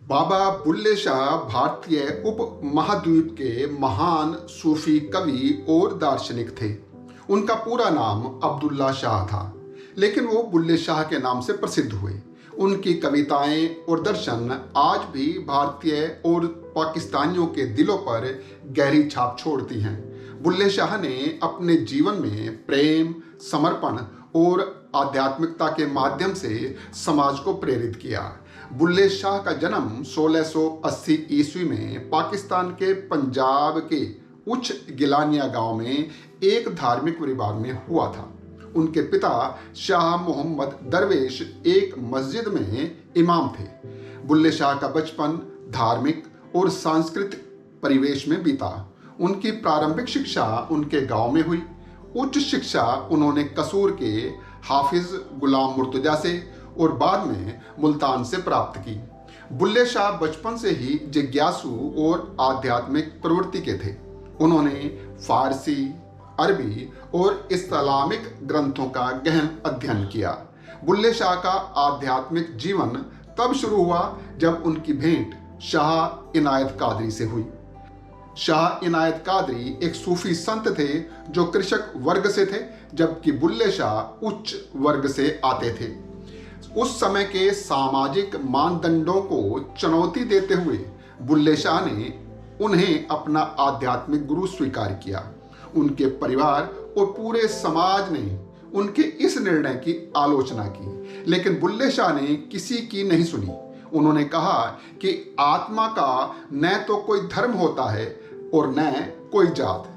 बाबा बुल्ले शाह भारतीय उप महाद्वीप के महान सूफी कवि और दार्शनिक थे। उनका पूरा नाम अब्दुल्ला शाह था, लेकिन वो बुल्ले शाह के नाम से प्रसिद्ध हुए। उनकी कविताएं और दर्शन आज भी भारतीय और पाकिस्तानियों के दिलों पर गहरी छाप छोड़ती हैं। बुल्ले शाह ने अपने जीवन में प्रेम, समर्पण और आध्यात्मिकता के माध्यम से समाज को प्रेरित किया। बुल्ले शाह का जन्म 1680 ईस्वी में पाकिस्तान के पंजाब के उच्च गिलानिया गांव में एक धार्मिक परिवार में हुआ था। उनके पिता शाह मोहम्मद दरवेश एक मस्जिद में इमाम थे। बुल्ले शाह का बचपन धार्मिक और सांस्कृतिक परिवेश में बीता। उनकी प्रारंभिक शिक्षा उनके गांव में हुई। उच्च शिक्षा उन्होंने कसूर के हाफिज गुलाम मुर्तजा से और बाद में मुल्तान से प्राप्त की। बुल्ले शाह बचपन से ही जिज्ञासु और आध्यात्मिक प्रवृत्ति के थे। उन्होंने फारसी, अरबी और इस्लामिक ग्रंथों का गहन अध्ययन किया। बुल्ले शाह का आध्यात्मिक जीवन तब शुरू हुआ जब उनकी भेंट शाह इनायत कादरी से हुई। शाह इनायत कादरी एक सूफी संत थे जो कृषक वर्ग से थे, जबकि बुल्ले शाह उच्च वर्ग से आते थे। उस समय के सामाजिक मानदंडों को चुनौती देते हुए बुल्ले शाह ने उन्हें अपना आध्यात्मिक गुरु स्वीकार किया। उनके परिवार और पूरे समाज ने उनके इस निर्णय की आलोचना की, लेकिन बुल्ले शाह ने किसी की नहीं सुनी। उन्होंने कहा कि आत्मा का न तो कोई धर्म होता है और न कोई जात।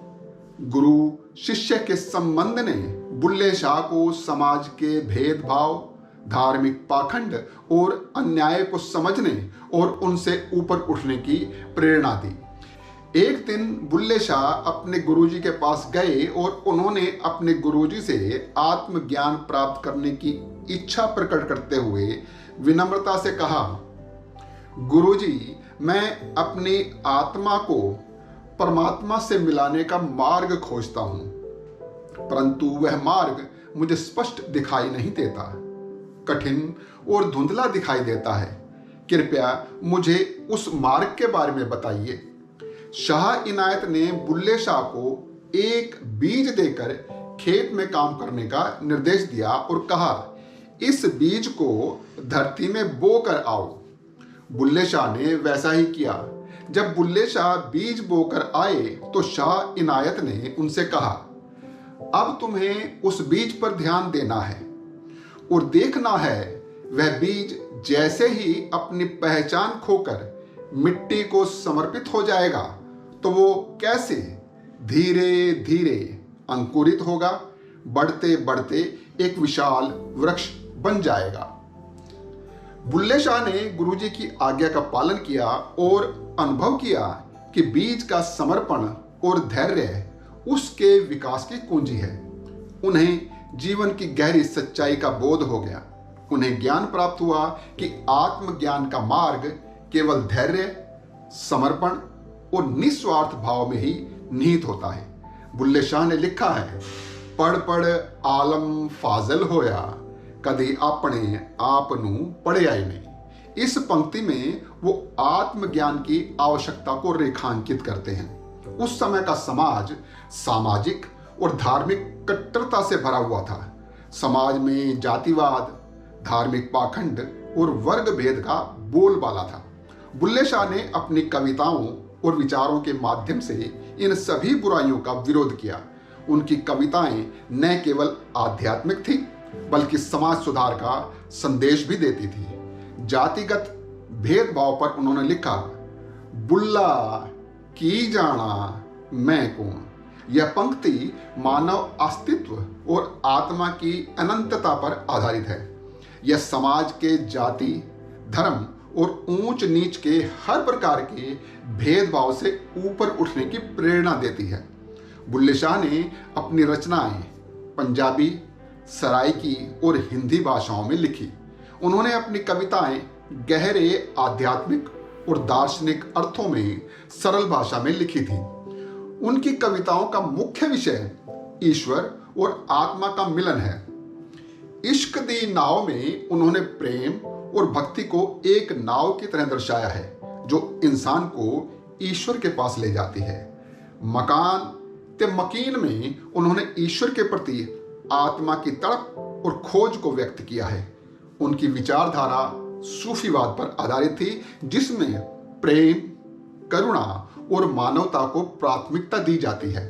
गुरु शिष्य के संबंध ने बुल्ले शाह को समाज के भेदभाव, धार्मिक पाखंड और अन्याय को समझने और उनसे ऊपर उठने की प्रेरणा दी। एक दिन बुल्ले शाह अपने गुरुजी के पास गए और उन्होंने अपने गुरुजी से आत्मज्ञान प्राप्त करने की इच्छा प्रकट करते हुए विनम्रता से कहा, गुरुजी, मैं अपनी आत्मा को परमात्मा से मिलाने का मार्ग खोजता हूं, परंतु वह मार्ग मुझे स्पष्ट दिखाई नहीं देता, कठिन और धुंधला दिखाई देता है। कृपया मुझे उस मार्ग के बारे में बताइए। शाह इनायत ने बुल्ले शाह को एक बीज देकर खेत में काम करने का निर्देश दिया और कहा, इस बीज को धरती में बो कर आओ। बुल्ले शाह ने वैसा ही किया। जब बुल्ले शाह बीज बोकर आए तो शाह इनायत ने उनसे कहा, अब तुम्हें उस बीज पर ध्यान देना है और देखना है वह बीज जैसे ही अपनी पहचान खोकर मिट्टी को समर्पित हो जाएगा तो वो कैसे धीरे धीरे अंकुरित होगा, बढ़ते बढ़ते एक विशाल वृक्ष बन जाएगा। बुल्ले शाह ने गुरुजी की आज्ञा का पालन किया और अनुभव किया कि बीज का समर्पण और धैर्य उसके विकास की कुंजी है। उन्हें जीवन की गहरी सच्चाई का बोध हो गया। उन्हें ज्ञान प्राप्त हुआ कि आत्मज्ञान का मार्ग केवल धैर्य, समर्पण और निस्वार्थ भाव में ही निहित होता है। बुल्ले शाह ने लिखा है, पढ़ पढ़ आलम फाजल होया, कदी अपने आप नू पढ़िया ही नहीं। इस पंक्ति में वो आत्मज्ञान की आवश्यकता को रेखांकित करते हैं। उस समय का समाज सामाजिक और धार्मिक कट्टरता से भरा हुआ था। समाज में जातिवाद, धार्मिक पाखंड और वर्ग भेद का बोलबाला था। बुल्ले शाह ने अपनी कविताओं और विचारों के माध्यम से इन सभी बुराइयों का विरोध किया। उनकी कविताएं न केवल आध्यात्मिक थी बल्कि समाज सुधार का संदेश भी देती थी। जातिगत भेदभाव पर उन्होंने लिखा, बुल्ला की जाना मैं कौन। यह पंक्ति मानव अस्तित्व और आत्मा की अनंतता पर आधारित है। यह समाज के जाति, धर्म और ऊंच नीच के हर प्रकार के भेदभाव से ऊपर उठने की प्रेरणा देती है। बुल्ले शाह ने अपनी रचनाएं पंजाबी, सराइकी और हिंदी भाषाओं में लिखी। उन्होंने अपनी कविताएं गहरे आध्यात्मिक और दार्शनिक अर्थों में सरल भाषा में लिखी थी। उनकी कविताओं का मुख्य विषय ईश्वर और आत्मा का मिलन है। इश्क दी नाव में उन्होंने प्रेम और भक्ति को एक नाव की तरह दर्शाया है जो इंसान को ईश्वर के पास ले जाती है। मकान ते मकीन में उन्होंने ईश्वर के प्रति आत्मा की तड़प और खोज को व्यक्त किया है। उनकी विचारधारा सूफीवाद पर आधारित थी, जिसमें प्रेम, करुणा और मानवता को प्राथमिकता दी जाती है।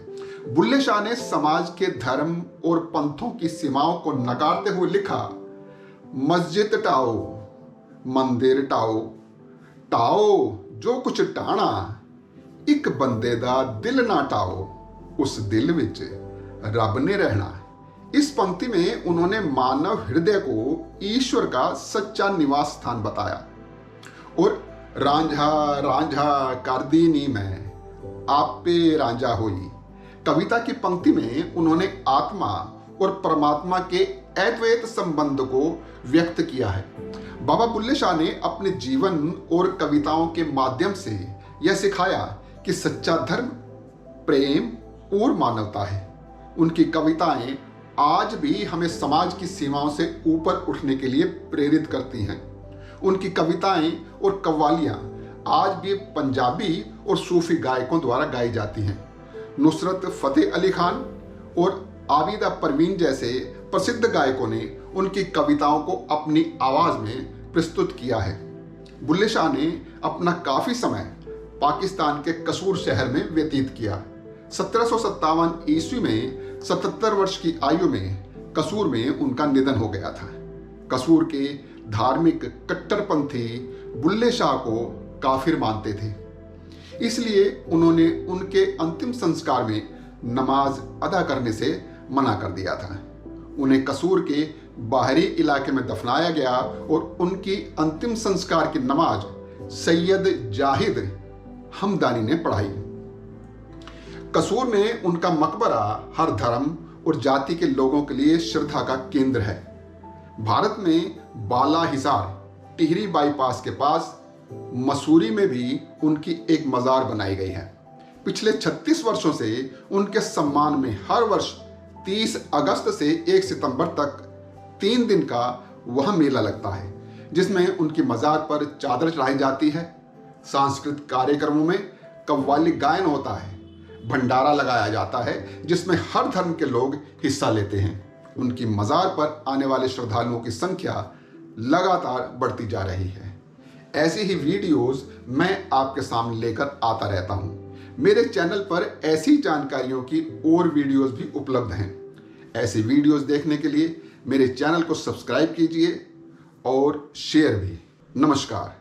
बुल्ले शाह ने समाज के धर्म और पंथों की सीमाओं को नकारते हुए लिखा, मस्जिद टाओ, मंदिर टाओ, टाओ जो कुछ टाणा, एक बंदे दा दिल ना टाओ, उस दिल विच रब ने रहना। इस पंक्ति में उन्होंने मानव हृदय को ईश्वर का सच्चा निवास स्थान बताया। और रांझा रांझा कर दी नी मैं, आप पे रांझा होई, कविता की पंक्ति में उन्होंने आत्मा और परमात्मा के अद्वैत संबंध को व्यक्त किया है। बाबा बुल्ले शाह ने अपने जीवन और कविताओं के माध्यम से यह सिखाया कि सच्चा धर्म प्रेम और मानवता है। उनकी कविताएं आज भी हमें समाज की सीमाओं से ऊपर उठने के लिए प्रेरित करती हैं। उनकी कविताएं और कव्वालियां आज भी पंजाबी और सूफी गायकों द्वारा गाई जाती हैं। नुसरत फतेह अली खान और आबिदा परवीन जैसे प्रसिद्ध गायकों ने उनकी कविताओं को अपनी आवाज में प्रस्तुत किया है। बुल्ले शाह ने अपना काफी समय पाकिस्तान के कसूर शहर में व्यतीत किया। 1757 ईस्वी में 77 वर्ष की आयु में कसूर में उनका निधन हो गया था। कसूर के धार्मिक कट्टरपंथी बुल्ले शाह को काफिर मानते थे, इसलिए उन्होंने उनके अंतिम संस्कार में नमाज अदा करने से मना कर दिया था। उन्हें कसूर के बाहरी इलाके में दफनाया गया और उनकी अंतिम संस्कार की नमाज सैयद जाहिद हमदानी ने पढ़ाई। कसूर में उनका मकबरा हर धर्म और जाति के लोगों के लिए श्रद्धा का केंद्र है। भारत में बाला हिसार टिहरी बाईपास के पास मसूरी में भी उनकी एक मजार बनाई गई है। पिछले 36 वर्षों से उनके सम्मान में हर वर्ष 30 अगस्त से 1 सितंबर तक 3 दिन का वह मेला लगता है, जिसमें उनकी मजार पर चादर चढ़ाई जाती है। सांस्कृतिक कार्यक्रमों में कव्वाली गायन होता है, भंडारा लगाया जाता है जिसमें हर धर्म के लोग हिस्सा लेते हैं। उनकी मजार पर आने वाले श्रद्धालुओं की संख्या लगातार बढ़ती जा रही है। ऐसी ही वीडियोस मैं आपके सामने लेकर आता रहता हूं। मेरे चैनल पर ऐसी जानकारियों की और वीडियोस भी उपलब्ध हैं। ऐसी वीडियोस देखने के लिए मेरे चैनल को सब्सक्राइब कीजिए और शेयर भी। नमस्कार।